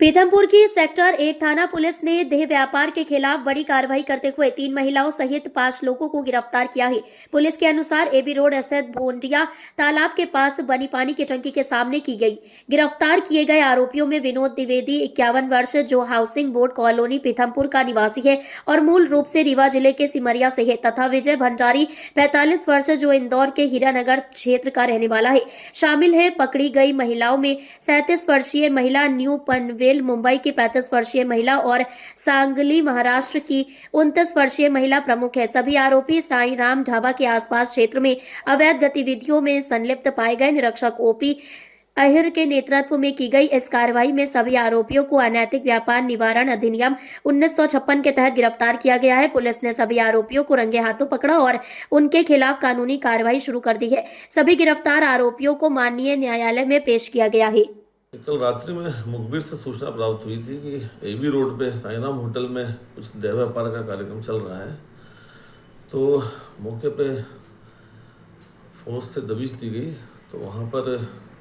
पीथमपुर की सेक्टर 1 थाना पुलिस ने देह व्यापार के खिलाफ बड़ी कार्रवाई करते हुए 3 महिलाओं सहित 5 लोगों को गिरफ्तार किया है। पुलिस के अनुसार एबी रोड स्थित भोंडिया तालाब के पास बनी पानी की टंकी के सामने की गई। गिरफ्तार किए गए आरोपियों में विनोद द्विवेदी 51 वर्ष जो हाउसिंग बोर्ड कॉलोनी पीथमपुर का निवासी है और मूल रूप से रीवा जिले के सिमरिया से है, तथा विजय भंडारी 45 वर्ष जो इंदौर के हीरानगर क्षेत्र का रहने वाला है। शामिल है पकड़ी गई महिलाओं में 37 वर्षीय महिला न्यू पनवेल मुंबई की 35 वर्षीय महिला और सांगली महाराष्ट्र की 29 वर्षीय महिला प्रमुख है। सभी आरोपी साईं राम ढाबा के आसपास क्षेत्र में अवैध गतिविधियों में संलिप्त पाए गए। निरीक्षक ओपी अहिर के नेतृत्व में की गई इस कार्रवाई में सभी आरोपियों को अनैतिक व्यापार निवारण अधिनियम 1956 के तहत गिरफ्तार किया गया है। पुलिस ने सभी आरोपियों को रंगे हाथों पकड़ा और उनके खिलाफ कानूनी कार्रवाई शुरू कर दी है। सभी गिरफ्तार आरोपियों को माननीय न्यायालय में पेश किया गया है। कल रात्रि में मुखबिर से सूचना प्राप्त हुई थी कि एबी रोड पे साईराम होटल में कुछ देह व्यापार का कार्यक्रम चल रहा है, तो मौके पे फोर्स से दबिश दी गई। तो वहाँ पर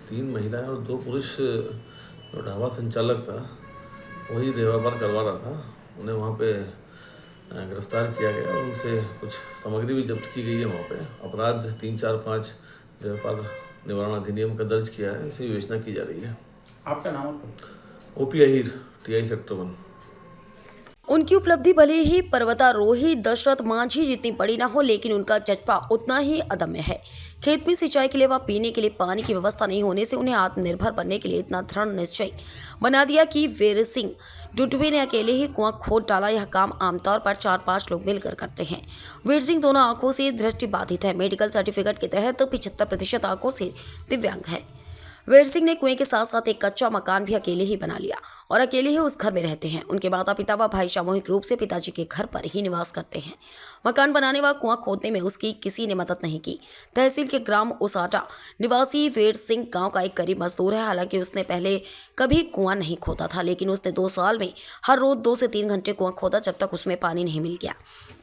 3 महिलाएं और 2 पुरुष, जो ढाबा संचालक था वही देह व्यापार करवा रहा था, उन्हें वहाँ पे गिरफ्तार किया गया और उनसे कुछ सामग्री भी जब्त की गई है। वहाँ पे अपराध 3, 4, 5 देह व्यापार निवारण अधिनियम का दर्ज किया है, इसकी विवेचना की जा रही है। आपका नाम? OP Ahir, TI sector 1। उनकी उपलब्धि भले ही पर्वतारोही दशरथ मांझी जितनी बड़ी ना हो, लेकिन उनका जज्बा उतना ही अदम्य है। खेत में सिंचाई के लिए व पीने के लिए पानी की व्यवस्था नहीं होने से उन्हें आत्मनिर्भर बनने के लिए इतना दृढ़ निश्चय बना दिया कि वीर सिंह डुटवे ने अकेले ही कुआं खोद डाला। यह काम आमतौर पर 4-5 लोग मिलकर करते हैं। वीर सिंह दोनों आंखों से दृष्टि बाधित है। मेडिकल सर्टिफिकेट के तहत 75% आंखों से दिव्यांग है। वीर सिंह ने कुएं के साथ साथ एक कच्चा मकान भी अकेले ही बना लिया और अकेले ही उस घर में रहते हैं। उनके माता पिता व भाई सामूहिक रूप से पिताजी के घर पर ही निवास करते हैं। मकान बनाने व कुआं खोदने में उसकी किसी ने मदद नहीं की। तहसील के ग्राम उसाटा निवासी वीर सिंह गांव का एक गरीब मजदूर है। हालांकि उसने पहले कभी कुआं नहीं खोदा था, लेकिन उसने 2 साल में हर रोज 2 से 3 घंटे कुआं खोदा, जब तक उसमें पानी नहीं मिल गया।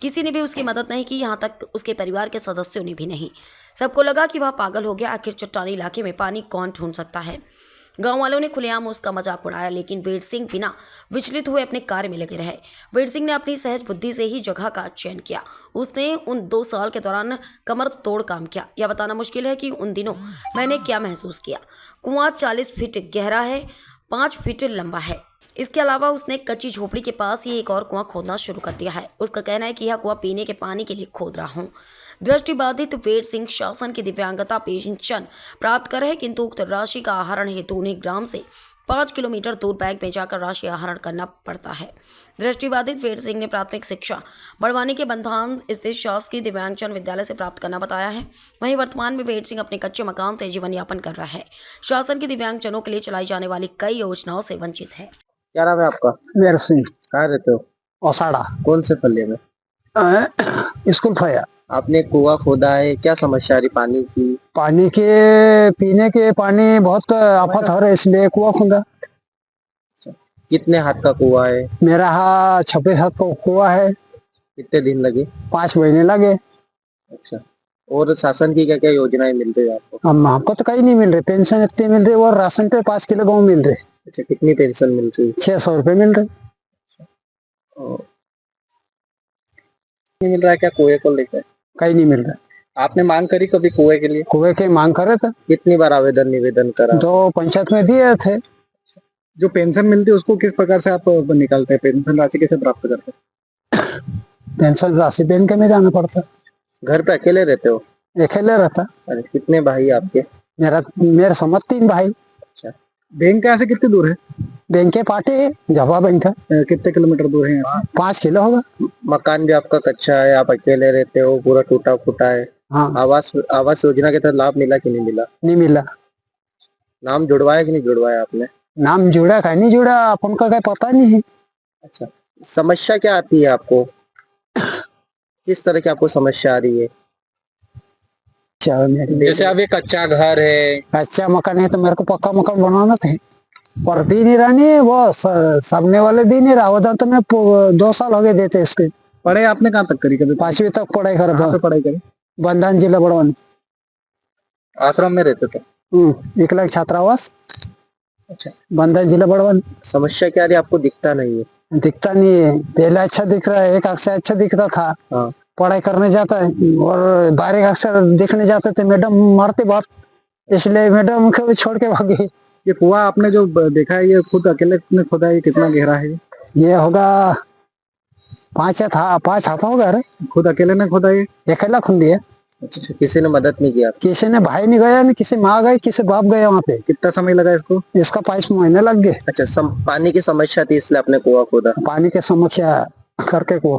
किसी ने भी उसकी मदद नहीं की, यहाँ तक उसके परिवार के सदस्यों ने भी नहीं। सबको लगा कि वह पागल हो गया। आखिर चट्टानी इलाके में पानी कौन ढूंढ सकता है। गांव वालों ने खुलेआम उसका मजाक उड़ाया, लेकिन वीर सिंह बिना विचलित हुए अपने कार्य में लगे रहे। वीर सिंह ने अपनी सहज बुद्धि से ही जगह का चयन किया। उसने उन 2 साल के दौरान कमर तोड़ काम किया। यह बताना मुश्किल है कि उन दिनों मैंने क्या महसूस किया। कुआं 40 फीट गहरा है, 5 फीट लंबा है। इसके अलावा उसने कच्ची झोपड़ी के पास ही एक और कुआं खोदना शुरू कर दिया है। उसका कहना है कि यह कुआं पीने के पानी के लिए खोद रहा हूँ। दृष्टिबाधित वीर सिंह शासन की दिव्यांगता पेंशन प्राप्त कर रहे, किंतु उक्त राशि का आहरण हेतु उन्हें ग्राम से 5 किलोमीटर दूर बैंक में जाकर राशि आहरण करना पड़ता है। दृष्टिबाधित वीर सिंह ने प्राथमिक शिक्षा बढ़वाने के बंधान स्थित शासकीय दिव्यांगजन विद्यालय से प्राप्त करना बताया है। वहीं वर्तमान में वीर सिंह अपने कच्चे मकान से जीवन यापन कर रहा है। शासन की दिव्यांगजनों के लिए चलाई जाने वाली कई योजनाओं से वंचित है। क्या नाम है आपका? वीर सिंह। कहाँ रहते हो? ओसाड़ा। कौन से पल्ले में? स्कूल फया। आपने कुआं खोदा है, क्या समस्या आ रही पानी की? पानी के पीने के पानी बहुत आफत हो रहा है, इसलिए कुआं खोदा। कितने हाथ का कुआं है? मेरा 26 हाथ का कुआं है। कितने दिन लगे? 5 महीने लगे। अच्छा, और शासन की क्या क्या योजनाएं मिल रही है आपको? हमको तो कहीं नहीं मिल रही। पेंशन इतनी मिल रही और राशन पे 5 किलो गेहूं मिल रहे। अच्छा, कितनी पेंशन मिल रही है? 600 रुपये मिल रहे। नहीं मिल रहा है क्या कुएं को लेकर? कहीं नहीं मिल रहा। आपने मांग करी कभी कुएं के लिए? कुएं के मांग करे थे। कितनी बार आवेदन निवेदन करा? 2 पंचायत में दिए थे। जो पेंशन मिलती है उसको किस प्रकार से आप निकालते हैं? पेंशन राशि कैसे प्राप्त करते हैं? पेंशन राशि बैंक में जाना पड़ता। घर पे अकेले रहते हो? अकेले रहता। अरे कितने भाई आपके? मेरे समझ 3 भाई। अच्छा, बैंक यहाँ से कितनी दूर है? बैंक के पार्टी जवा बैंक है। कितने किलोमीटर दूर है यहाँ से? 5 किलो होगा। मकान भी आपका कच्चा है, आप अकेले रहते हो, पूरा टूटा फूटा है। हाँ। आवास योजना के तहत लाभ मिला कि नहीं मिला? नहीं मिला। नाम जुड़वाया कि नहीं जुड़वाया आपने? नाम जुड़ा का नहीं जुड़ा, अपन का क्या पता नहीं है। अच्छा, समस्या क्या आती है आपको? किस तरह की आपको समस्या आ रही है? जैसे अब ये कच्चा घर है, कच्चा मकान है, तो मेरे को पक्का मकान बनाना था, पर दी नहीं रही वो सबने वाले दी नहीं रहा। आवेदन तो मैं 2 साल हो गए देते इसके। पढ़ाई आपने कहाँ तक करी? कभी 5वीं तक पढ़ाई कर पढ़ाई करी? बंधन जिला बड़वानी आश्रम में रहते थे? विकलांग छात्रावास। अच्छा, बंदा जिला बड़वन। समस्या क्या आ रही है आपको? दिखता नहीं है। दिखता नहीं है, पहले अच्छा दिख रहा है, एक अक्षर अच्छा दिखता था। हाँ, पढ़ाई करने जाता है और बारह अक्षर देखने जाते थे, मैडम मारते बहुत, इसलिए मैडम को छोड़ के भागी। ये कुआं आपने जो देखा है, ये खुद अकेले ने खोदा है? ये कितना गहरा है? ये होगा 5 हाथ होगा। रे खुद अकेले ने खोदा है? अकेला खुंदी है, अच्छा, किसी ने मदद नहीं किया? किसी ने भाई नहीं गया, नहीं किसी माँ गई, किसी बाप गया वहाँ पे। कितना समय लगा इसको? इसका 5 महीने लग गए। अच्छा, पानी की समस्या थी इसलिए आपने कुआं खोदा? पानी की समस्या करके को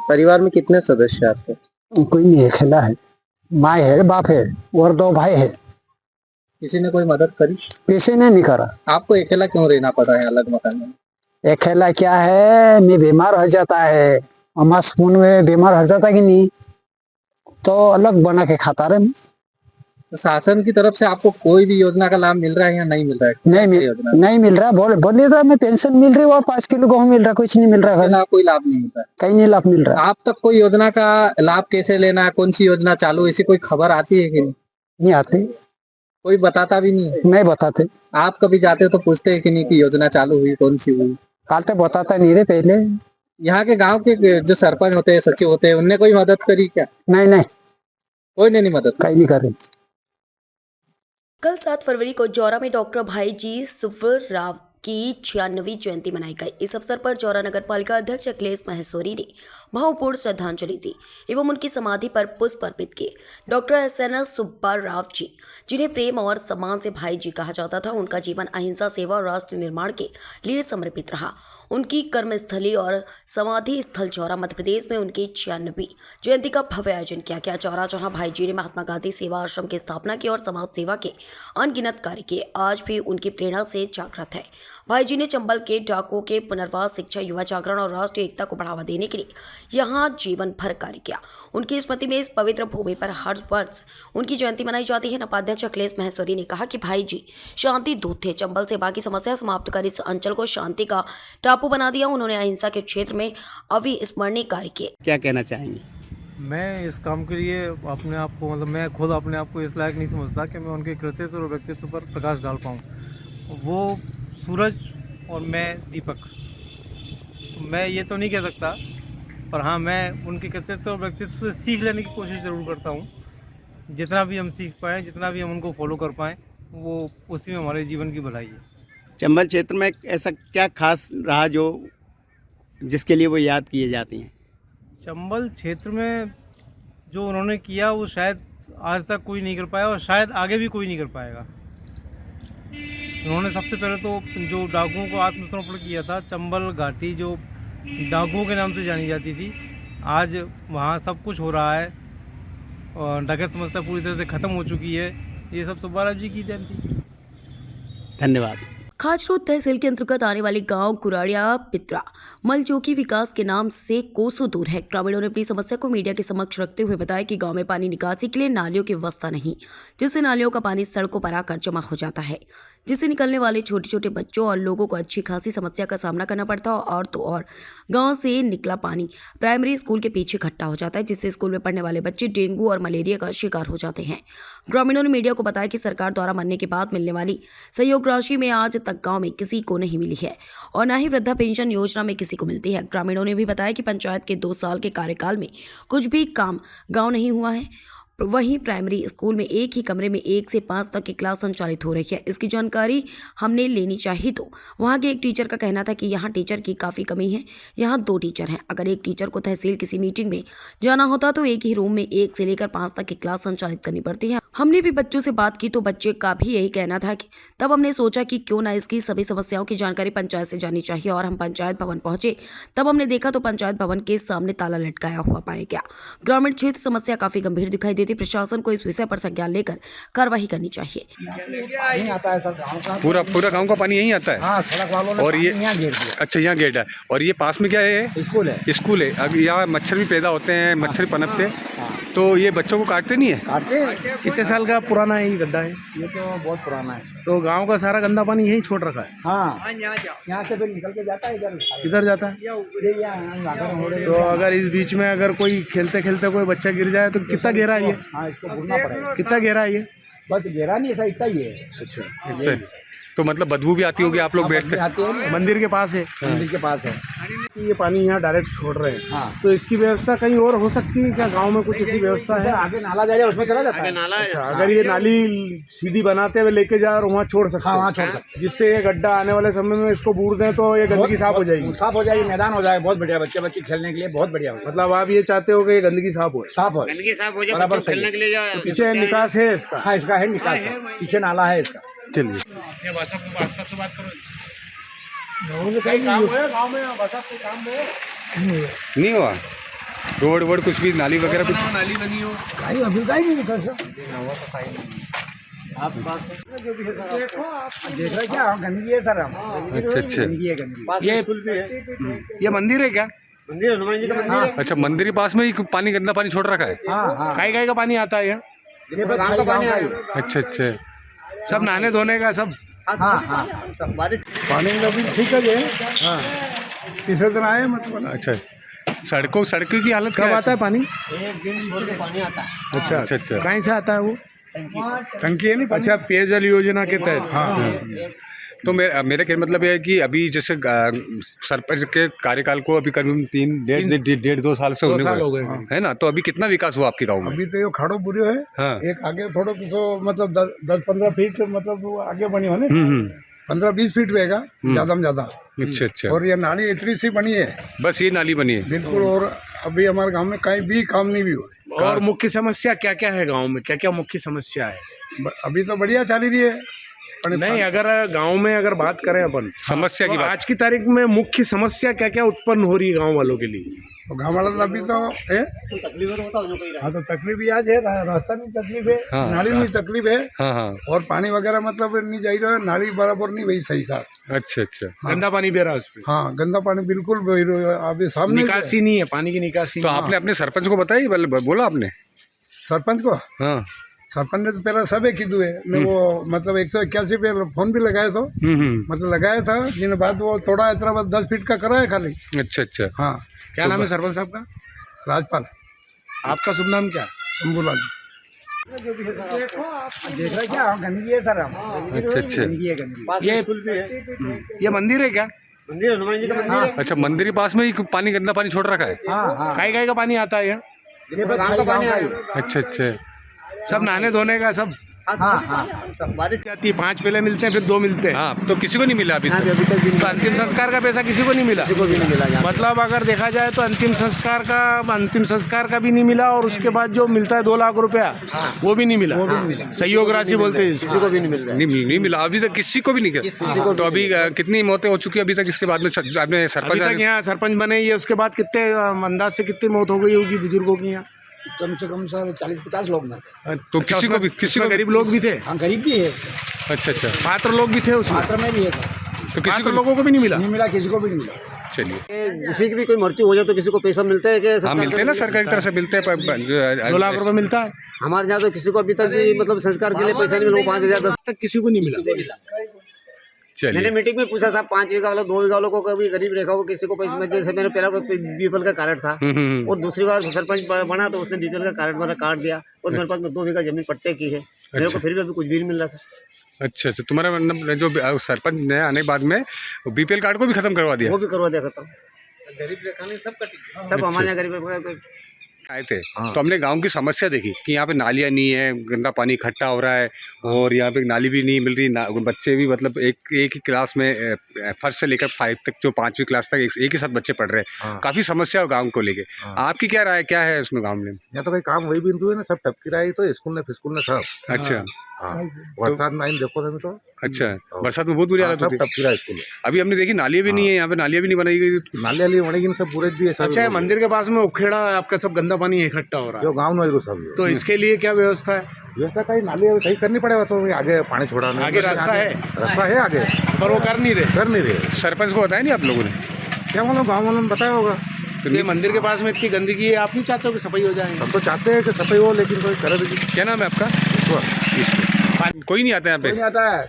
परिवार में कितने सदस्य हैं आपके? कोई नहीं है, अकेला है, माँ है, बाप है और 2 भाई है। किसी ने कोई मदद करी? किसी ने नहीं करा। आपको अकेला क्यों रहना पड़ा है अलग मकान में? अकेला क्या है, मैं बीमार हो जाता है, अम्मा स्पून में बीमार हो जाता कि नहीं, तो अलग बना के खाता रहे। तो शासन की तरफ से आपको कोई भी योजना का लाभ मिल रहा है या नहीं मिल रहा है? नहीं मिल रहा। बोल रहा मैं पेंशन मिल रही है और 5 किलो गेहूं मिल रहा, कुछ नहीं मिल रहा है, कोई लाभ नहीं मिलता है। कहीं नहीं लाभ मिल रहा। आप तक कोई योजना का लाभ कैसे लेना है, कौन सी योजना चालू, ऐसी कोई खबर आती है कि नहीं आते, कोई बताता भी नहीं है? नहीं बताते। आप कभी जाते हो तो पूछते हैं कि नहीं कि योजना चालू हुई, कौन सी हुई? कालते बताता नहीं रे पहले। यहाँ के गांव के जो सरपंच होते हैं, सचिव होते हैं, उनने कोई मदद करी क्या? नहीं, कोई ने नहीं मदद कहीं नहीं करे। कल 7 फरवरी को जौरा में डॉक्टर भाईजी सुफर राव की 96वीं जयंती मनाई गई। इस अवसर पर जौरा नगर पालिका अध्यक्ष अखिलेश महेश्वरी ने भावपूर्ण श्रद्धांजलि दी एवं उनकी समाधि पर पुष्प अर्पित किए। Doctor SNS. सुब्बा राव जी, जिन्हें प्रेम और सम्मान से भाई जी कहा जाता था, उनका जीवन अहिंसा, सेवा और राष्ट्र निर्माण के लिए समर्पित रहा। उनकी कर्मस्थली और समाधि स्थल जौरा मध्य प्रदेश में उनकी 96वीं जयंती का भव्य आयोजन किया गया। जौरा, जहां भाई जी ने महात्मा गांधी सेवा आश्रम की स्थापना की और समाज सेवा के अनगिनत कार्य किए, आज भी उनकी प्रेरणा से जागृत है। भाई जी ने चंबल के डाकुओं के पुनर्वास, शिक्षा, युवा जागरण और राष्ट्रीय एकता को बढ़ावा देने के लिए यहाँ जीवन भर कार्य किया। उनकी स्मृति में इस पवित्र भूमि पर हर वर्ष उनकी जयंती मनाई जाती है। नपाध्यक्ष अखिलेश महेश्वरी ने कहा कि भाई जी शांति दूत थे, चंबल से बाकी समस्या समाप्त कर इस अंचल को शांति का टापू बना दिया। उन्होंने अहिंसा के क्षेत्र में अविस्मरणीय कार्य किए। क्या कहना चाहेंगे? मैं इस काम के लिए अपने आप को मैं खुद अपने आप को इस लायक नहीं समझता कि मैं उनके कृतित्व और व्यक्तित्व पर प्रकाश डाल पाऊँ। वो सूरज और मैं दीपक। मैं ये तो नहीं कह सकता, पर हाँ, मैं उनके कृतित्व और व्यक्तित्व से सीख लेने की कोशिश ज़रूर करता हूँ। जितना भी हम सीख पाएँ, जितना भी हम उनको फॉलो कर पाएँ, वो उसी में हमारे जीवन की भलाई है। चंबल क्षेत्र में ऐसा क्या खास रहा जो जिसके लिए वो याद किए जाती हैं? चंबल क्षेत्र में जो उन्होंने किया वो शायद आज तक कोई नहीं कर पाया और शायद आगे भी कोई नहीं कर पाएगा। उन्होंने सबसे पहले तो जो डाकुओं को आत्मसमर्पण किया था, चंबल घाटी जो डाकुओं के नाम से जानी जाती थी, आज वहाँ सब कुछ हो रहा है और डकैत समस्या पूरी तरह से ख़त्म हो चुकी है। ये सब सुब्बा राव जी की देन थी। धन्यवाद। खाचरोद तहसील के अंतर्गत आने वाले गांव कुराड़िया पित्रा मलचोकी विकास के नाम से कोसों दूर है। ग्रामीणों ने अपनी समस्या को मीडिया के समक्ष रखते हुए बताया कि गांव में पानी निकासी के लिए नालियों की व्यवस्था नहीं, जिससे नालियों का पानी सड़कों पर आकर जमा हो जाता है, जिससे निकलने वाले छोटे छोटे बच्चों और लोगों को अच्छी खासी समस्या का सामना करना पड़ता है। और तो और गाँव से निकला पानी प्राइमरी स्कूल के पीछे इकट्ठा हो जाता है, जिससे स्कूल में पढ़ने वाले बच्चे डेंगू और मलेरिया का शिकार हो जाते हैं। ग्रामीणों ने मीडिया को बताया कि सरकार द्वारा मरने के बाद मिलने वाली सहयोग राशि में आज तक गांव में किसी को नहीं मिली है और न ही वृद्धा पेंशन योजना में किसी को मिलती है। ग्रामीणों ने भी बताया कि पंचायत के 2 साल के कार्यकाल में कुछ भी काम गांव नहीं हुआ है। वहीं प्राइमरी स्कूल में एक ही कमरे में 1 से 5 तक की क्लास संचालित हो रही है। इसकी जानकारी हमने लेनी चाहिए तो वहां के एक टीचर का कहना था कि यहाँ टीचर की काफ़ी कमी है। यहाँ 2 टीचर हैं। अगर एक टीचर को तहसील किसी मीटिंग में जाना होता तो एक ही रूम में 1 से लेकर 5 तक की क्लास संचालित करनी पड़ती है। हमने भी बच्चों से बात की तो बच्चे का भी यही कहना था कि तब हमने सोचा कि क्यों ना इसकी सभी समस्याओं की जानकारी पंचायत से जानी चाहिए और हम पंचायत भवन पहुंचे। तब हमने देखा तो पंचायत भवन के सामने ताला लटकाया हुआ पाया गया। ग्रामीण क्षेत्र समस्या काफी गंभीर दिखाई देती। प्रशासन को इस विषय पर संज्ञान लेकर कार्रवाई करनी चाहिए। पूरा गांव का पानी यहीं आता है? हाँ, सड़क वालों ने और ये यहाँ घेर दिया। अच्छा, यहाँ गेट है। और ये पास में क्या है? स्कूल है। अब यहाँ मच्छर भी पैदा होते हैं, मच्छर पनपते, तो ये बच्चों को काटते नहीं है? काटते। कितने साल का पुराना है ये गड्ढा है? ये तो बहुत पुराना है। तो गांव का सारा गंदा पानी यहीं छोड़ रखा है। हाँ, यहाँ से फिर निकल के जाता है इधर जाता है। तो अगर इस बीच में अगर कोई खेलते खेलते कोई बच्चा गिर जाए तो कितना गहरा है ये? हाँ, इसको घूमना पड़ेगा। कितना गहरा है ये? बस गहरा नहीं, ऐसा इतना ही है। अच्छा, तो मतलब बदबू भी आती होगी, आप लोग बैठते आती है, मंदिर के पास है। मंदिर के पास है। ये पानी यहाँ डायरेक्ट छोड़ रहे हैं, हाँ। तो इसकी व्यवस्था कहीं और हो सकती है क्या? गांव में कुछ ऐसी व्यवस्था है? आगे नाला जा रहा है, उसमें चला जाता है। अच्छा, अगर ये नाली सीधी बनाते हुए लेके जाए और वहाँ छोड़ सकते हाँ, हैं, वहाँ छोड़ सकते जिससे ये गड्ढा आने वाले समय में इसको बूर दें तो ये गंदगी साफ हो जाएगी। साफ हो जाएगी, मैदान हो जाएगा, बहुत बढ़िया, बच्चे बच्चे खेलने के लिए बहुत बढ़िया होगा। मतलब आप ये चाहते हो कि ये गंदगी साफ हो? साफ हो, गंदगी साफ हो जाए, बराबर बच्चों को खेलने के लिए जाए। पीछे निकास है इसका? हाँ, इसका है निकास है, पीछे नाला है इसका। चलिए, सबसे बात करो। नहीं हुआ? रोड वोड कुछ भी, नाली वगैरह कुछ? नाली बनी हो? भाई अभी का ही नहीं निकल सर। देख रहे क्या गंदगी है सर? अच्छा अच्छा गंदगी है, गंदगी। ये मंदिर है क्या? मंदिर हनुमान जी का मंदिर है। अच्छा, मंदिर के पास में ही पानी, गंदा पानी छोड़ रखा है? हाँ हाँ, काय का पानी आता है यहाँ? ये बस गाँव का पानी आ रही है। अच्छा अच्छा। सब नहाने धोने का सब? हाँ हाँ, बारिश पानी का भी ठीक है। हाँ, तीसरे दिन आए मतलब। अच्छा, सड़कों की हालत कब क्या आता है पानी? एक दिन छोड़ के पानी आता है। अच्छा अच्छा अच्छा। कहीं से आता है वो? टंकी है नहीं? अच्छा, पेयजल योजना के तहत। हाँ, तो मेरा क्या मतलब है कि अभी जैसे सरपंच के कार्यकाल को अभी करीब डेढ़ 2 साल से 2 होने साल हो गए गए। है ना, तो अभी कितना विकास हुआ आपके गांव में? अभी तो ये खाड़ो बुरी है। हाँ। एक आगे थोड़ा किसो मतलब 10-15 फीट मतलब वो आगे बनी हो ना, 15-20 फीट रहेगा ज्यादा में ज्यादा। अच्छा अच्छा। और ये नाली इतनी सी बनी है, बस ये नाली बनी है बिल्कुल। और अभी हमारे गांव में कहीं भी काम नहीं भी हुआ। और मुख्य समस्या क्या क्या है गांव में? क्या क्या मुख्य समस्या है? अभी तो बढ़िया चल रही है। नहीं, अगर गांव में अगर बात करें अपन समस्या की तो बात, आज की तारीख में मुख्य समस्या क्या क्या उत्पन्न हो रही है गांव वालों के लिए? तो गाँव वाला अभी तो है, हाँ तो तकलीफ ही आज है, रास्ता नहीं तकलीफ है, हाँ, नाली नहीं तकलीफ है, हाँ हाँ। और पानी वगैरह मतलब नहीं जा रहा है, नाली बराबर नहीं वही सही साथ। अच्छा अच्छा। गंदा पानी बह रहा है उसपे? हाँ, गंदा पानी बिल्कुल बह रहा है, अभी सामने निकासी नहीं है, पानी की निकासी तो नहीं। आपने अपने सरपंच को बताई, बोला आपने सरपंच को? हाँ। सरपंच ने तो पहला सब एक कीधु है मैं वो मतलब 181 पे फोन भी लगाया था, मतलब लगाया था, जिन बाद वो थोड़ा इतना 10 फीट का करा है खाली। अच्छा अच्छा। हाँ। क्या नाम है सरपंच साहब का? राजपाल। आपका शुभ नाम क्या? शंभूलाल। देख रहे क्या गंदगी है सर? अच्छा अच्छा। गंदगी है, गंदगी। ये मंदिर है क्या? मंदिर हनुमान जी का मंदिर है। अच्छा, मंदिर के पास में ही पानी, गंदा पानी छोड़ रखा है? हाँ हाँ, काय का पानी आता है यहाँ? ये बस गाँव का पानी आ रही है। अच्छा अच्छा। सब नहाने धोने का सब? हाँ हाँ, बारिश आती है, 5 पहले मिलते हैं, फिर 2 मिलते हैं। हाँ, तो किसी को नहीं मिला अभी तक? अभी तक भी तो अंतिम संस्कार का पैसा किसी को नहीं मिला? किसी को भी नहीं मिला। मतलब अगर देखा जाए तो अंतिम संस्कार का भी नहीं मिला, और उसके बाद जो मिलता है 2 लाख रुपया वो भी नहीं मिला। सहयोग राशि बोलते हैं, किसी को भी नहीं मिल रहा है। नहीं मिला अभी तक, किसी को भी नहीं किया। तो अभी कितनी मौतें हो चुकी है अभी तक इसके बाद में? आपने अभी सरपंच तक यहाँ सरपंच बने ये, उसके बाद कितने अंदाज से कितनी मौत हो गई होगी बुजुर्गों की यहाँ? कम से कम सर 40-50 लोग ना। तो किसी को गरीब लोग भी थे? हाँ, गरीब भी है, अच्छा अच्छा। पात्र लोग भी थे उसमें? मात्रा में भी है सर। तो किसी पात्र को लोगों को भी नहीं मिला? नहीं मिला, किसी को भी नहीं मिला। चलिए, किसी की भी कोई मृत्यु हो जाए तो किसी को पैसा मिलता है क्या? हाँ मिलते हैं ना, सरकार की तरफ से मिलते हैं 2 लाख रुपए मिलता है हमारे यहाँ तो किसी को अभी तक भी मतलब संस्कार के लिए पैसा नहीं मिला। 5,000 10 तक किसी को नहीं मिला। मैंने चलिए। मीटिंग में पूछा साहब, 5 बीघा वालों 2 बीघा वालों को कभी गरीब रेखा हो किसी को पैसा, जैसे मेरे पहला बीपीएल का कार्ड था और दूसरी बार सरपंच बना तो उसने बीपीएल का कार्ड मेरा काट दिया, और मेरे पास में 2 बीघा जमीन पट्टे की है, मेरे को फिर भी अभी कुछ भी नहीं मिल रहा था। अच्छा अच्छा। तुम्हारा मतलब जो सरपंच ने आने के बाद में बीपीएल कार्ड को भी खत्म करवा दिया? वो भी करवा दिया खत्म। गरीब रेखा नहीं, सब कटी, सब हमारे यहाँ गरीब रेखा आए थे। तो हमने गांव की समस्या देखी कि यहाँ पे नालियाँ नहीं है, गंदा पानी इकट्ठा हो रहा है, और यहाँ पे नाली भी नहीं मिल रही, बच्चे भी मतलब एक ही क्लास में फर्स्ट से लेकर 5 तक, जो 5वीं क्लास तक एक ही साथ बच्चे पढ़ रहे हैं। काफ़ी समस्या है गाँव को लेके। आपकी क्या राय, क्या है उसमें गाँव में? यहाँ तो कोई काम वही बिंदु है ना, सब टपकी रहा है, तो स्कूल ने फिस्कूल ने सब। अच्छा। बरसात में देखो तो अच्छा, बरसात में बहुत बुरी हालत होती है। टपकी रहा है स्कूल। अभी हमने देखी नालियाँ भी नहीं है यहाँ पे, नालियाँ भी नहीं बनाई गई। नाली बनेगी सब पूरे दिए। अच्छा, मंदिर के पास में उखेड़ा आपका सब गंदा पानी इकट्ठा हो रहा है जो गाँव में सब, तो इसके लिए क्या व्यवस्था है? व्यवस्था कहीं नाली सही करनी पड़ेगा, तो आगे पानी छोड़ाना, आगे रास्ता है? रास्ता है आगे, पर वो कर नहीं रहे। सरपंच को बताया नहीं आप लोगों ने? क्या मालूम, गाँव वालों ने बताया होगा। तो ये मंदिर के पास में इतनी गंदगी है, आप नहीं चाहते हो कि सफाई हो जाए? हम तो चाहते हैं कि सफाई हो, लेकिन कोई करे भी। क्या नाम है आपका? कोई नहीं आता यहाँ पे? नहीं आता है।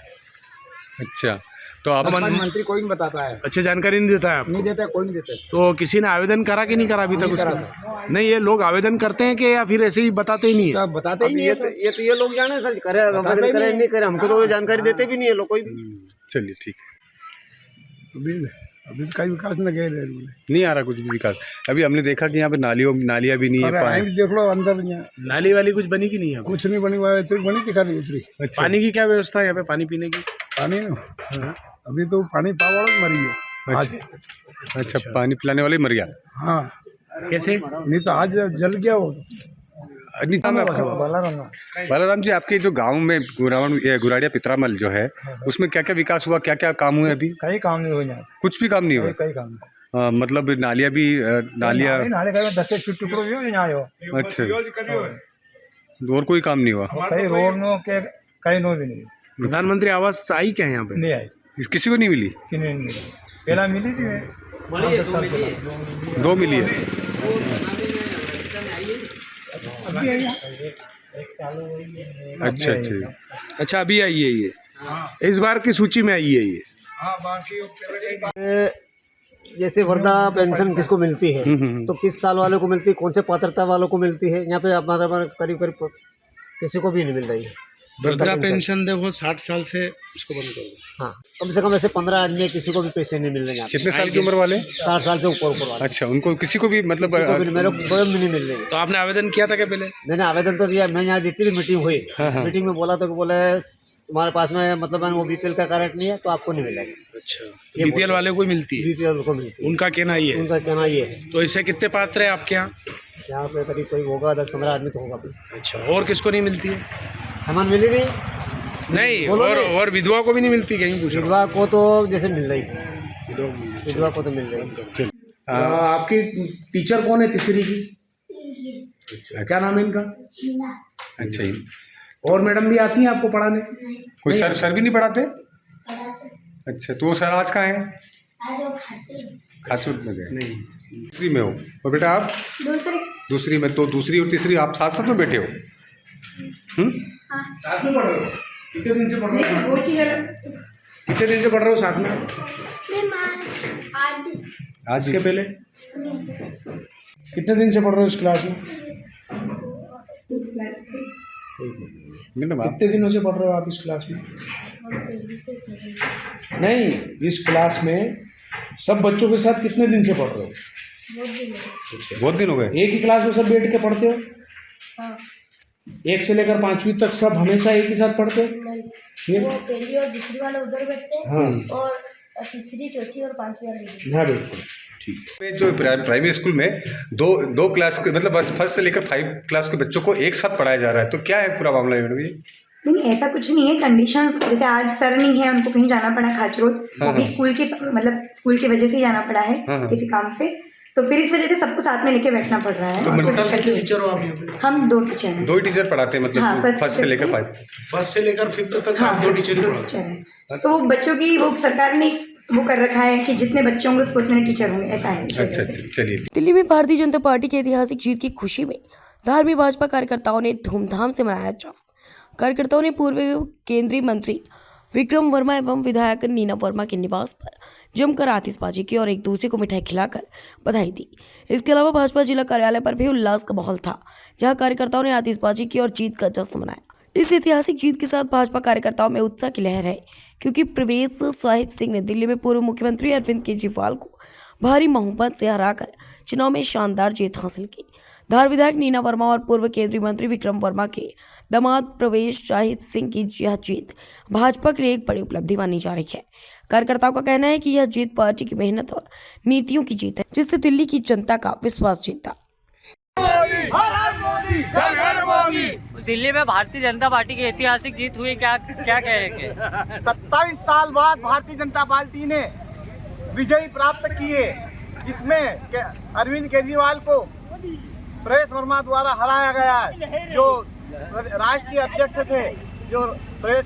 अच्छा, तो आप सरपंच मंत्री कोई नहीं बताता है, अच्छी जानकारी नहीं देता है आपको? नहीं देता है, कोई नहीं देता है। तो किसी ने आवेदन करा कि नहीं करा अभी तक नहीं करा उसका? नहीं, ये लोग आवेदन करते हैं कि या फिर ऐसे ही बताते ही नहीं है? तो बताते ही नहीं है सर। ये लोग जाने सर, करे आवेदन करे नहीं करे, हमको तो जानकारी देते भी नहीं है लोग कोई भी। चलिए ठीक है। अभी तो कहीं विकास न गए रहे बोले। नहीं आ रहा कुछ भी विकास। अभी हमने देखा कि यहाँ पे नालियाँ भी नहीं है, अरे पानी देख लो अंदर यहाँ नाली वाली कुछ बनी कि नहीं है? कुछ नहीं बनी हुआ है, इतनी बनी दिखा रही इतनी। अच्छा पानी की क्या व्यवस्था है यहाँ पे, पानी पीने की? पानी ना अभी तो पानी पावड़ मरी है आज। अच्छा, पानी पिलाने वाले मर गया। हाँ कैसे? नहीं तो आज जल गया वो। नहीं नाम है आपका? बालाराम जी, आपके जो गांव में गुराड़िया पितरामल जो है उसमें क्या क्या विकास हुआ, क्या क्या काम हुए अभी? कहीं काम नहीं हो जाए, कुछ भी काम नहीं हुआ? कहीं काम नहीं। मतलब नालियाँ भी नालियाँ नाले का 10 फीट टुकड़ो जो यहाँ हो। अच्छा, और कोई काम नहीं हुआ? कहीं रोड नो के कहीं नो भी नहीं। प्रधानमंत्री आवास आई क्या यहाँ पे? नहीं आई, किसी को नहीं मिली? कि नहीं मिली। पहला मिली थी, 2 मिली है। अच्छा अच्छा अच्छा, अभी आई है ये, इस बार की सूची में आई है ये। जैसे वृद्धा पेंशन किसको मिलती है, तो किस साल वालों को मिलती है, कौन से पात्रता वालों को मिलती है, यहाँ पे हमारा करीब करीब किसी को भी नहीं मिल रही है। वृद्धा पेंशन देखो 60 साल से उसको बंद कर दो। हाँ, कम से कम ऐसे 15 आदमी किसी को भी पैसे नहीं मिल रहे हैं। कितने साल की उम्र वाले? 60 साल से ऊपर वाले। अच्छा, उनको किसी को भी मतलब मेरे को स्वयं भी नहीं मिल रही। तो आपने आवेदन किया था क्या पहले? मैंने आवेदन तो दिया, मैं यहाँ जितनी भी मीटिंग हुई, मीटिंग में बोला तो बोले तुम्हारे पास में मतलब वो बीपीएल का कार्ड नहीं है तो आपको नहीं मिलेगा। अच्छा, बीपीएल वाले को मिलती है? बीपीएल को मिलती है, उनका कहना ये है। उनका कहना ये है। तो इससे कितने पात्र है आपके यहाँ? यहाँ पे करीब कोई होगा 10-15 आदमी तो होगा। अच्छा, और किसको नहीं मिलती है? हमारे मिली थी नहीं, और विधवा को भी नहीं मिलती कहीं? पूछो। विधवा को तो जैसे मिल रही, विधवा को तो मिल रही। आपकी टीचर कौन है तीसरी की? अच्छा, क्या नाम है इनका? अच्छा ही। और मैडम भी आती हैं आपको पढ़ाने? कोई सर भी नहीं पढ़ाते? अच्छा, तो सर आज कहाँ है? खासूर में गए? नहीं, दूसरी में हो। और बेटा आप? दूसरी में। तो दूसरी और तीसरी आप साथ साथ में बैठे हो? साथ में पढ़ रहे हो? कितने दिन से पढ़ रहे हो? कितने दिन से पढ़ रहे हो साथ में? आज के पहले कितने दिन से पढ़ रहे हो इस क्लास में? कितने दिनों से पढ़ रहे हो आप इस क्लास में? नहीं, इस क्लास में सब बच्चों के साथ कितने दिन से पढ़ रहे हो? बहुत दिन हो गए। एक ही क्लास में सब बैठ के पढ़ते हो? 1 से लेकर 5वीं तक सब हमेशा एक ही साथ पढ़ते हो? वो पहली और दूसरी वाले उधर बैठते हैं। हाँ। और तीसरी, चौथी और 5वीं वाले यहाँ बैठते हैं। ठीक। जो प्राइमरी स्कूल में दो क्लास के मतलब बस 1 से लेकर 5 क्लास के बच्चों को एक साथ पढ़ाया जा रहा है, तो क्या है पूरा मामला मैडम ये? नहीं, ऐसा कुछ नहीं है। कंडीशन जैसे आज सर नहीं है, उनको कहीं जाना पड़ा खाचरोद, वो भी स्कूल के मतलब स्कूल की वजह से जाना पड़ा है किसी काम से, तो फिर इस वजह से सबको साथ में लेके बैठना पड़ रहा है। तो टोटल कितने टीचर हो आप यहाँ पे? हम 2 टीचर हैं। 2 ही टीचर पढ़ाते हैं मतलब? हाँ, 1 से लेकर 5? 1 से लेकर 5th तक आप 2 टीचर ही पढ़ाते हैं। तो वो बच्चों की वो सरकार ने वो कर रखा है कि जितने बच्चे होंगे उसको उतने टीचर होंगे, ऐसा है। अच्छा, चलिए। दिल्ली में भारतीय जनता पार्टी की ऐतिहासिक जीत की खुशी में धार्मिक भाजपा कार्यकर्ताओं ने धूमधाम से मनाया जश्न। कार्यकर्ताओं ने पूर्व केंद्रीय मंत्री विक्रम वर्मा एवं विधायक नीना वर्मा के निवास पर जमकर आतिशबाजी की और एक दूसरे को मिठाई खिलाकर बधाई दी। इसके अलावा भाजपा जिला कार्यालय पर भी उल्लास का माहौल था, जहां कार्यकर्ताओं ने आतिशबाजी की और जीत का जश्न मनाया। इस ऐतिहासिक जीत के साथ भाजपा कार्यकर्ताओं में उत्साह की लहर है, क्योंकि प्रवेश साहिब सिंह ने दिल्ली में पूर्व मुख्यमंत्री अरविंद केजरीवाल को भारी बहुमत से हराकर चुनाव में शानदार जीत हासिल की। धार विधायक नीना वर्मा और पूर्व केंद्रीय मंत्री विक्रम वर्मा के दामाद प्रवेश साहिब सिंह की यह जीत भाजपा के लिए एक बड़ी उपलब्धि मानी जा रही है। कार्यकर्ताओं का कहना है कि यह जीत पार्टी की मेहनत और नीतियों की जीत है, जिससे दिल्ली की जनता का विश्वास जीता। दिल्ली में भारतीय जनता पार्टी की ऐतिहासिक जीत हुई, क्या कहेंगे? 27 साल बाद भारतीय जनता पार्टी ने विजय प्राप्त किए, जिसमें अरविंद केजरीवाल को परेश वर्मा द्वारा हराया गया है, जो राष्ट्रीय अध्यक्ष थे, जो परेश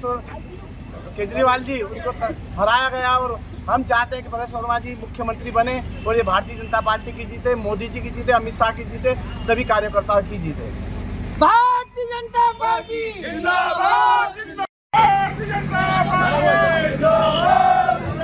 केजरीवाल जी, उनको हराया गया। और हम चाहते हैं कि परेश वर्मा जी मुख्यमंत्री बने और ये भारतीय जनता पार्टी की जीते, मोदी जी की जीते, अमित शाह की जीते, सभी कार्यकर्ताओं की जीते। भारतीय जनता पार्टी जिंदाबाद, भारतीय जनता पार्टी जिंदाबाद।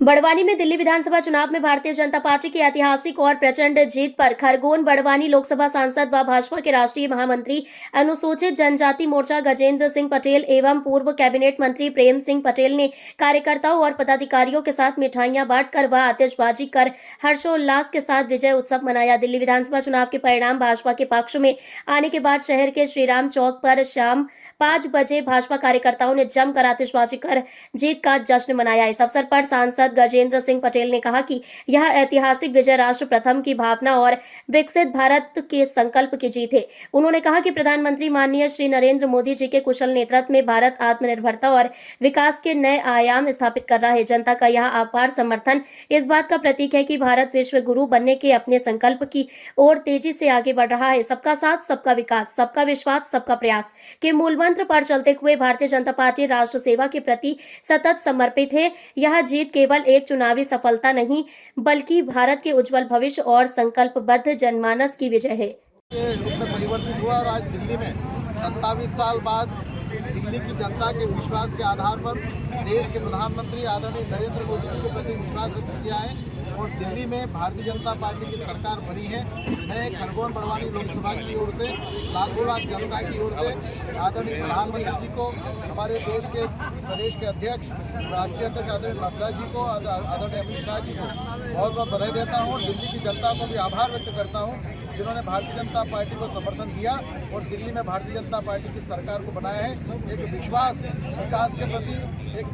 बड़वानी में दिल्ली विधानसभा चुनाव में भारतीय जनता पार्टी की ऐतिहासिक और प्रचंड जीत पर खरगोन बड़वानी लोकसभा सांसद व भाजपा के राष्ट्रीय महामंत्री अनुसूचित जनजाति मोर्चा गजेंद्र सिंह पटेल एवं पूर्व कैबिनेट मंत्री प्रेम सिंह पटेल ने कार्यकर्ताओं और पदाधिकारियों के साथ मिठाइयां बांटकर व आतिशबाजी कर हर्षोल्लास के साथ विजय उत्सव मनाया। दिल्ली विधानसभा चुनाव के परिणाम भाजपा के पक्ष में आने के बाद शहर के श्रीराम चौक पर शाम 5 बजे भाजपा कार्यकर्ताओं ने जमकर आतिशबाजी कर जीत का जश्न मनाया। इस अवसर पर सांसद गजेंद्र सिंह पटेल ने कहा कि यह ऐतिहासिक विजय राष्ट्र प्रथम की भावना और विकसित भारत के संकल्प की जीत है। उन्होंने कहा कि प्रधानमंत्री माननीय श्री नरेंद्र मोदी जी के कुशल नेतृत्व में भारत आत्मनिर्भरता और विकास के नए आयाम स्थापित कर रहा है। जनता का यह अपार समर्थन इस बात का प्रतीक है कि भारत विश्व गुरु बनने के अपने संकल्प की ओर तेजी से आगे बढ़ रहा है। सबका साथ, सबका विकास, सबका विश्वास, सबका प्रयास के मूल मंत्र पर चलते हुए भारतीय जनता पार्टी राष्ट्र सेवा के प्रति सतत समर्पित है। यह जीत केवल एक चुनावी सफलता नहीं बल्कि भारत के उज्जवल भविष्य और संकल्पबद्ध जनमानस की विजय है। रूप में परिवर्तित हुआ और आज दिल्ली में 27 साल बाद दिल्ली की जनता के विश्वास के आधार पर देश के प्रधानमंत्री आदरणीय नरेंद्र मोदी जी के प्रति विश्वास व्यक्त किया है और दिल्ली में भारतीय जनता पार्टी की सरकार बनी है। मैं खरगोन बड़वानी लोकसभा की ओर से लाखों लाख जनता की ओर से आदरणीय प्रधानमंत्री जी को, हमारे देश के प्रदेश के अध्यक्ष राष्ट्रीय अध्यक्ष आदरणीय नड्डा जी को, आदरणीय अमित शाह जी को बहुत बहुत बधाई देता हूँ और दिल्ली की जनता को भी आभार व्यक्त करता हूँ जिन्होंने भारतीय जनता पार्टी को समर्थन दिया और दिल्ली में भारतीय जनता पार्टी की सरकार को बनाया है। एक विश्वास विकास के प्रति, एक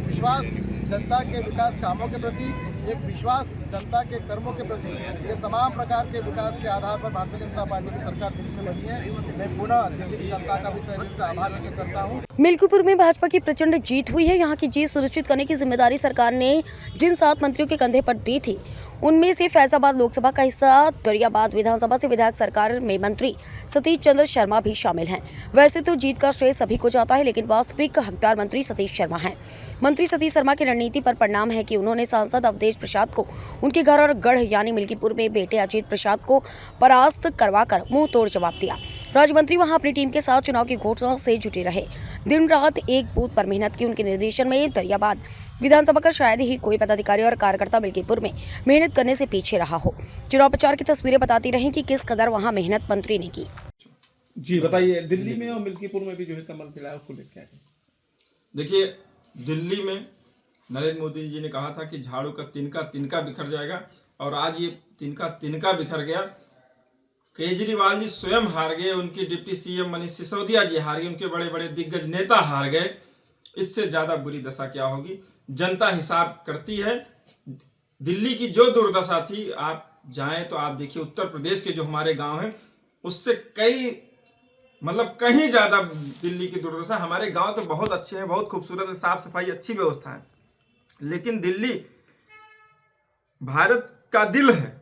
विश्वास जनता के विकास कामों के प्रति, एक विश्वास जनता के कर्मों के प्रति, ये तमाम प्रकार के विकास के आधार पर भारतीय जनता पार्टी की सरकार दिल्ली में बनी है। मैं पुनः दिल्ली की जनता का भी तहे दिल से आभार व्यक्त करता हूँ। मिल्कीपुर में भाजपा की प्रचंड जीत हुई है। यहाँ की जीत सुनिश्चित करने की जिम्मेदारी सरकार ने जिन 7 मंत्रियों के कंधे पर दी थी उनमें से फैजाबाद लोकसभा का हिस्सा गरियाबाद विधानसभा से विधायक सरकार में मंत्री सतीश चंद्र शर्मा भी शामिल हैं। वैसे तो जीत का श्रेय सभी को जाता है लेकिन वास्तविक हकदार मंत्री सतीश शर्मा हैं। मंत्री सतीश शर्मा की रणनीति पर परिणाम है कि उन्होंने सांसद अवधेश प्रसाद को उनके घर और गढ़ यानी मिल्कीपुर में बेटे अजीत प्रसाद को परास्त करवाकर मुंह तोड़ जवाब दिया। राज्य मंत्री वहां अपनी टीम के साथ चुनाव की घोषणा से जुटे रहे। दिन रात एक बूथ पर मेहनत की। उनके निर्देशन में दरियाबाद विधानसभा का शायद ही कोई पदाधिकारी और कार्यकर्ता मिल्कीपुर में मेहनत करने से पीछे रहा हो। चुनाव प्रचार की तस्वीरें बताती रहीं कि किस कदर वहां मेहनत मंत्री ने की। जी बताइए, दिल्ली में और मिल्कीपुर में भी जो है कमल खिला उसको लेकर आए। देखिए, दिल्ली में नरेंद्र मोदी जी ने कहा था कि झाड़ू का तिनका बिखर जाएगा और आज ये तिनका बिखर गया। केजरीवाल जी स्वयं हार गए, उनके डिप्टी सीएम मनीष सिसोदिया जी हार गए, उनके बड़े बड़े दिग्गज नेता हार गए। इससे ज्यादा बुरी दशा क्या होगी? जनता हिसाब करती है। दिल्ली की जो दुर्दशा थी, आप जाएं तो आप देखिए उत्तर प्रदेश के जो हमारे गांव हैं उससे कहीं ज्यादा दिल्ली की दुर्दशा। हमारे गांव तो बहुत अच्छे हैं, बहुत खूबसूरत है, साफ सफाई, अच्छी व्यवस्था है, लेकिन दिल्ली भारत का दिल है,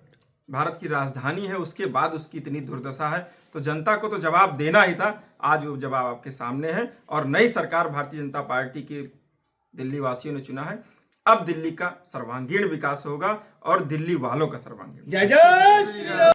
भारत की राजधानी है, उसके बाद उसकी इतनी दुर्दशा है। तो जनता को तो जवाब देना ही था। आज वो जवाब आपके सामने है और नई सरकार भारतीय जनता पार्टी के दिल्ली वासियों ने चुना है। अब दिल्ली का सर्वांगीण विकास होगा और दिल्ली वालों का सर्वांगीण। जय जय।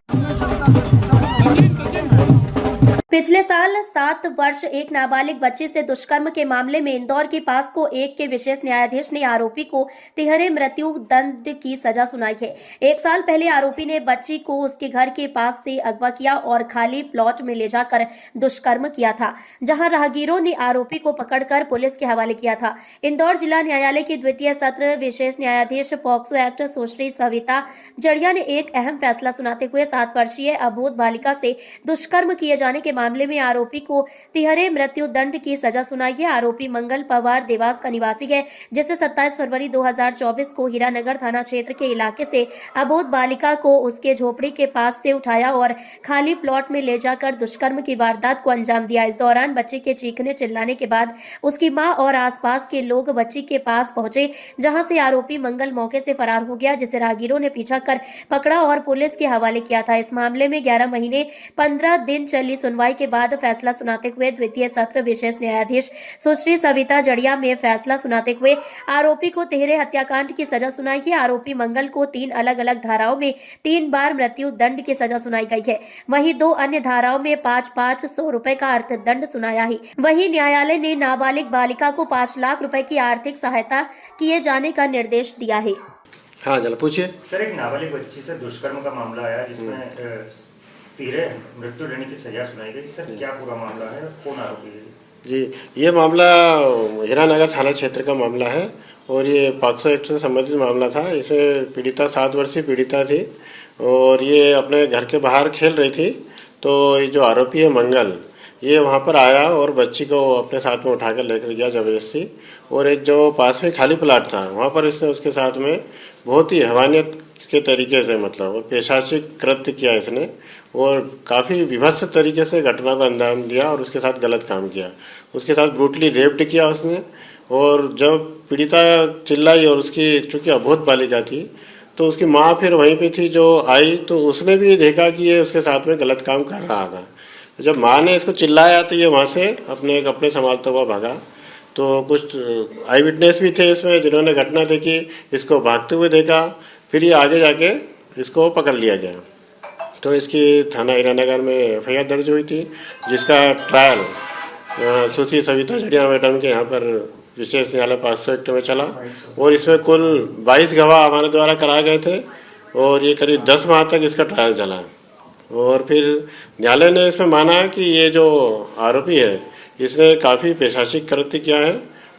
पिछले साल 7 वर्ष एक नाबालिग बच्चे से दुष्कर्म के मामले में इंदौर के पास्को 1 के विशेष न्यायाधीश ने आरोपी को तिहरे मृत्यु दंड की सजा सुनाई है। 1 साल पहले आरोपी ने बच्ची को उसके घर के पास से अगवा किया और खाली प्लॉट में ले जाकर दुष्कर्म किया था, जहां राहगीरों ने आरोपी को पकड़कर पुलिस के हवाले किया था। इंदौर जिला न्यायालय की द्वितीय सत्र विशेष न्यायाधीश पॉक्सो एक्ट सुश्री सविता जड़िया ने एक अहम फैसला सुनाते हुए 7 वर्षीय अबोध बालिका से दुष्कर्म किए जाने के मामले में आरोपी को तिहरे मृत्यु दंड की सजा सुनाई है। आरोपी मंगल पवार देवास का निवासी है, जिसे 27 फरवरी 2024 को हीरानगर थाना क्षेत्र के इलाके से अबोध बालिका को उसके झोपड़ी के पास से उठाया और खाली प्लॉट में ले जाकर दुष्कर्म की वारदात को अंजाम दिया। इस दौरान बच्चे के चीखने चिल्लाने के बाद उसकी मां और आसपास के लोग बच्ची के पास पहुंचे, जहां से आरोपी मंगल मौके से फरार हो गया, जिसे राहगीरों ने पीछा कर पकड़ा और पुलिस के हवाले किया था। इस मामले में 11 महीने 15 दिन चली सुनवाई के बाद फैसला सुनाते हुए द्वितीय सत्र विशेष न्यायाधीश सुश्री सविता जड़िया में फैसला सुनाते हुए आरोपी को तिहरे हत्याकांड की सजा सुनाई है। आरोपी मंगल को 3 अलग अलग धाराओं में 3 बार मृत्यु दंड की सजा सुनाई गई है। वहीं 2 अन्य धाराओं में 500 रुपए का अर्थदंड सुनाया है। वहीं न्यायालय ने नाबालिग बालिका को 5 लाख रुपए की आर्थिक सहायता किए जाने का निर्देश दिया है। हाँ जरा पूछिए सर, एक नाबालिग बच्ची से दुष्कर्म का मामला आया जिसमें तिहरे मृत्यु दंड की सजा सुनाई गई। सर क्या पूरा मामला है, कौन आरोपी है? जी, ये मामला हीरानगर थाना क्षेत्र का मामला है और ये पॉक्सो एक्ट से संबंधित मामला था। इसमें पीड़िता 7 वर्षीय पीड़िता थी और ये अपने घर के बाहर खेल रही थी। तो ये जो आरोपी है मंगल, ये वहाँ पर आया और बच्ची को अपने साथ में उठाकर लेकर गया ज़बरदस्ती। और एक जो पास में खाली प्लाट था वहाँ पर इसने उसके साथ में बहुत ही हैवानियत के तरीके से मतलब पेशाचिक कृत्य किया इसने और काफ़ी विभत्स तरीके से घटना को अंजाम दिया और उसके साथ गलत काम किया। उसके साथ ब्रूटली रेप्ड किया उसने। और जब पीड़िता चिल्लाई और उसकी चूँकि अबोध बालिका थी तो उसकी माँ फिर वहीं पे थी जो आई, तो उसने भी देखा कि ये उसके साथ में गलत काम कर रहा था। जब माँ ने इसको चिल्लाया तो ये वहाँ से अपने कपड़े संभालता हुआ भागा। तो कुछ आई विटनेस भी थे इसमें जिन्होंने घटना देखी, इसको भागते हुए देखा। फिर ये आगे जाके इसको पकड़ लिया गया। तो इसकी थाना हीरानगर में FIR दर्ज हुई थी जिसका ट्रायल सुश्री सविता जड़िया मैडम के यहाँ पर विशेष न्यायालय पॉक्सो एक्ट में चला और इसमें कुल 22 गवाह हमारे द्वारा कराए गए थे और ये करीब 10 माह तक इसका ट्रायल चला। और फिर न्यायालय ने इसमें माना कि ये जो आरोपी है इसने काफ़ी पेशाचिक कृत्य किया है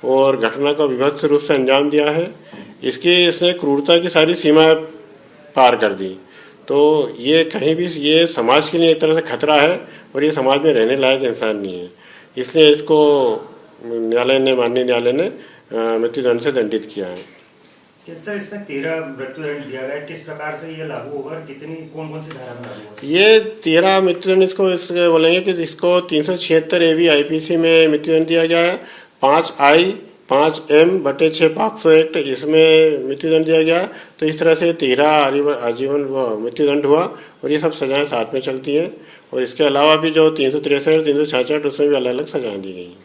और घटना को विभत्स रूप से अंजाम दिया है। इसने क्रूरता की सारी सीमा पार कर दी। तो ये कहीं भी ये समाज के लिए एक तरह से खतरा है और ये समाज में रहने लायक इंसान नहीं है। इसलिए इसको माननीय न्यायालय ने मृत्युदंड से दंडित किया है। सर इसमें 13 मृत्युदंड दिया गया है, किस प्रकार से ये लागू होगा, कितनी कौन से धारा में लागू होगा? ये 13 मृत्युदंड इसको बोलेंगे कि इसको 376 AB IPC में मृत्युदंड दिया गया है। 5I 5M/6 पॉक्सो एक्ट इसमें मृत्युदंड दिया गया। तो इस तरह से 13 आजीवन मृत्युदंड हुआ और ये सब सजाएं साथ में चलती हैं। और इसके अलावा भी जो 363 366 उसमें भी अलग अलग सजाएं दी गई।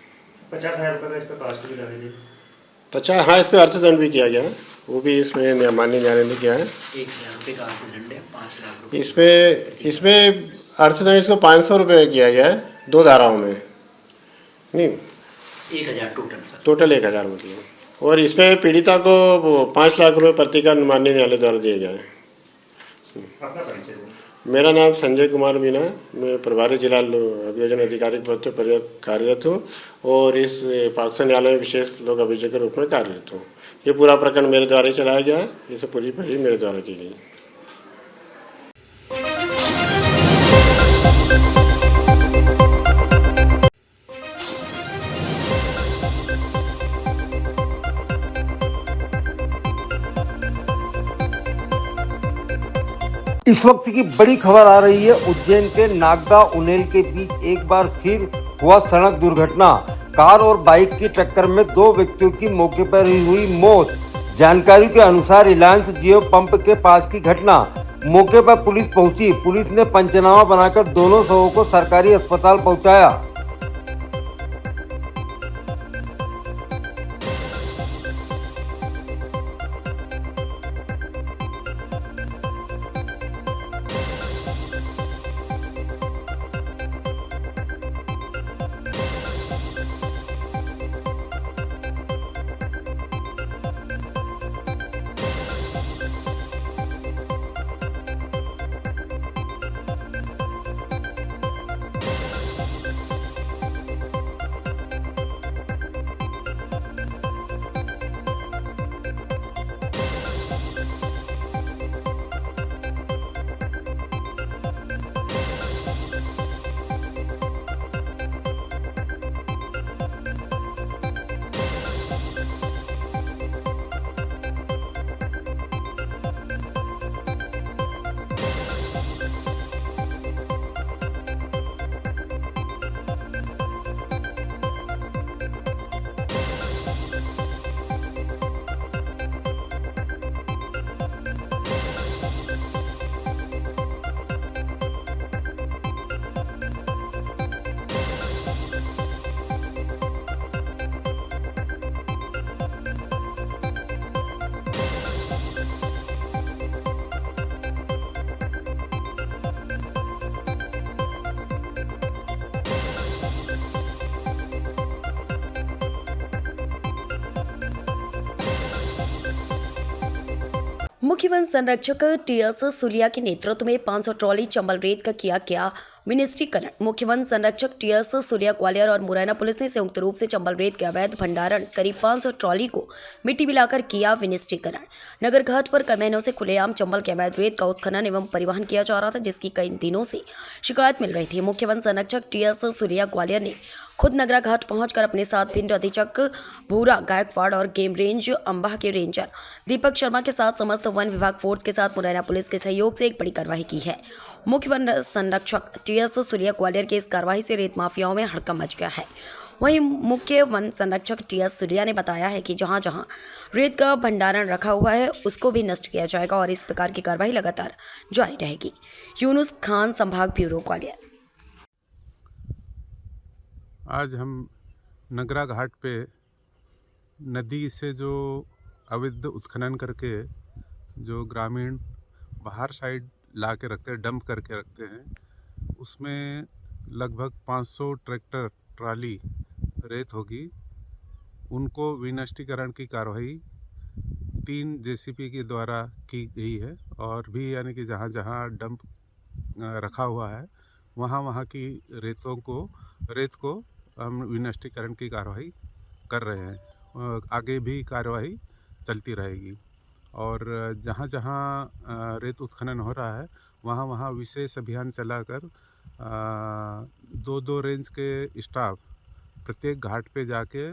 50,000 रुपये का इस पर कास्ट भी लगेगी। 50, हाँ, इस पर अर्थदंड भी किया गया है, वो भी इसमें माननीय न्यायालय ने किया है। 1,000 रुपये का अर्थदंड है, 5 लाख रुपये। इसमें अर्थदंड इसको 500 रुपये किया गया है 2 धाराओं में, नहीं 1,000 टोटल सर। टोटल 1,000 मतलब। और इसमें पीड़िता को 5 लाख रुपये प्रति का माननीय न्यायालय द्वारा दिए गए हैं। अपना परिचय दो। मेरा नाम संजय कुमार मीना है, मैं प्रभारी जिला अभियोजन अधिकारी के पद पर कार्यरत हूँ और इस पॉक्सो न्यायालय में विशेष लोक अभियोजक के रूप में कार्यरत हूँ। ये पूरा प्रकरण मेरे द्वारा ही चलाया गया है, इसे पूरी पहली मेरे द्वारा की गई। इस वक्त की बड़ी खबर आ रही है। उज्जैन के नागदा उनेल के बीच एक बार फिर हुआ सड़क दुर्घटना। कार और बाइक की टक्कर में 2 व्यक्तियों की मौके पर ही हुई मौत। जानकारी के अनुसार रिलायंस जियो पंप के पास की घटना। मौके पर पुलिस पहुंची। पुलिस ने पंचनामा बनाकर दोनों शवों को सरकारी अस्पताल पहुंचाया। मुख्य वन संरक्षक टीएस सुलिया के नेतृत्व में 500 ट्रॉली चंबल रेत का किया गया विनिष्टीकरण। मुख्य वन संरक्षक टीएस सुलिया ग्वालियर और मुरैना पुलिस ने संयुक्त रूप से चंबल रेत के अवैध भंडारण करीब 500 ट्रॉली को मिट्टी मिलाकर किया विनिष्टीकरण। नगर घाट पर कई महीनों से खुलेआम चंबल के अवैध रेत का उत्खनन एवं परिवहन किया जा रहा था, जिसकी कई दिनों से शिकायत मिल रही थी। मुख्य वन संरक्षक टीएस सुलिया ग्वालियर ने खुद नगरा घाट पहुंचकर अपने साथ भिंड अधीक्षक भूरा गायकवाड़ और गेम रेंज अंबाह के रेंजर दीपक शर्मा के साथ समस्त वन विभाग फोर्स के साथ मुरैना पुलिस के सहयोग से एक बड़ी कार्रवाई की है। मुख्य वन संरक्षक टीएस सुलिया ग्वालियर की इस कार्रवाई से रेत माफियाओं में हड़कंप मच गया है। वहीं मुख्य वन संरक्षक टीएस सुलिया ने बताया है कि जहां जहां रेत का भंडारण रखा हुआ है उसको भी नष्ट किया जाएगा और इस प्रकार की कार्रवाई लगातार जारी रहेगी। यूनुस खान, संभाग ब्यूरो, ग्वालियर। आज हम नगरा घाट पे नदी से जो अवैध उत्खनन करके जो ग्रामीण बाहर साइड ला के रखते हैं, डंप करके रखते हैं, उसमें लगभग 500 ट्रैक्टर ट्राली रेत होगी। उनको विनष्टीकरण की कार्रवाई 3 जेसीबी के द्वारा की गई है और भी यानी कि जहाँ जहाँ डंप रखा हुआ है वहाँ की रेत को हम विनष्टीकरण की कार्रवाई कर रहे हैं। आगे भी कार्रवाई चलती रहेगी और जहाँ जहाँ रेत उत्खनन हो रहा है वहाँ विशेष अभियान चलाकर 2 रेंज के स्टाफ प्रत्येक घाट पे जाके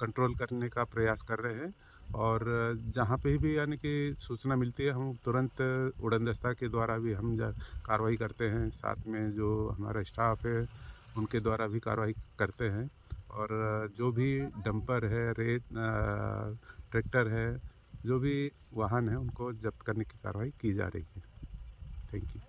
कंट्रोल करने का प्रयास कर रहे हैं और जहाँ पे भी यानी कि सूचना मिलती है हम तुरंत उड़नदस्ता के द्वारा भी हम कार्रवाई करते हैं। साथ में जो हमारा स्टाफ है उनके द्वारा भी कार्रवाई करते हैं और जो भी डंपर है, रेत ट्रैक्टर है, जो भी वाहन है उनको जब्त करने की कार्रवाई की जा रही है। Thank you.